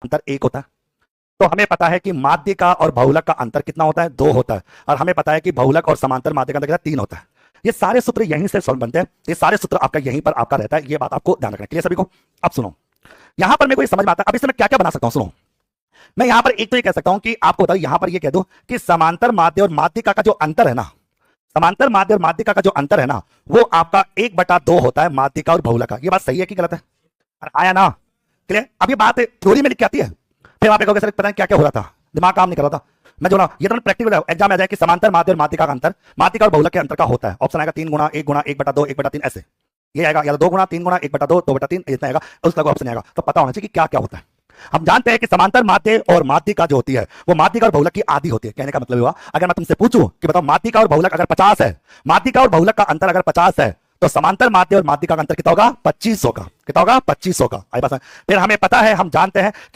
अंतर 1 होता है। तो हमें पता है कि माध्यिका और बहुलक का अंतर कितना होता है, 2 होता है। और हमें पता है कि बहुलक और समांतर माध्यिका का अंतर कितना 3 होता है। ये सारे सूत्र यहीं से सॉल्व बनते हैं, ये सारे सूत्र आपका यहीं पर आपका रहता है, ये बात आपको ध्यान रखना है। क्लियर सभी को? अब सुनो, यहां पर मेरे को ये समझ में आता है। अब इससे मैं क्या क्या बना सकता हूं, सुनो। मैं यहां पर एक तो ये कह सकता हूं कि आपको बताओ, यहां पर ये कह दूं कि समांतर माध्य और माध्यिका का जो अंतर है ना, समांतर माध्य और माध्यिका का जो अंतर है ना, वो आपका 1/2 होता है माध्यिका और बहुलक का। ये बात सही है कि गलत है? आया ना? क्लियर? अब ये बात थ्योरी में लिख के आती है, फिर आप देखोगे सर पता नहीं क्या क्या हो रहा था, दिमाग काम नहीं कर रहा था। मैं जो ना ये तो प्रैक्टिकल एग्जाम में आ जाए कि समांतर माध्य और माध्यिका का अंतर माध्यिका और बहुलक के अंतर का होता है। ऑप्शन आएगा 3 गुणा 1 गुणा 1/2 1/3 ऐसे, ये आएगा या 2 गुणा 3 गुणा 1/2 2/3 इतना आएगा, उसका ऑप्शन आएगा। तो पता होना चाहिए कि क्या क्या होता है। हम जानते हैं कि समांतर माध्य और माध्यिका जो होती है वो माध्यिका और बहुलक की आधी होती है। कहने का मतलब हुआ, अगर मैं तुमसे पूछूं कि बताओ माध्यिका और बहुलक अगर 50 है, माध्यिका और बहुलक का अंतर अगर 50 है, तो समांतर माध्य और माध्यिका का अंतर कितना होगा? 25 होगा। कितना होगा? 25 होगा। आई बात? फिर हमें पता है, हम जानते हैं कि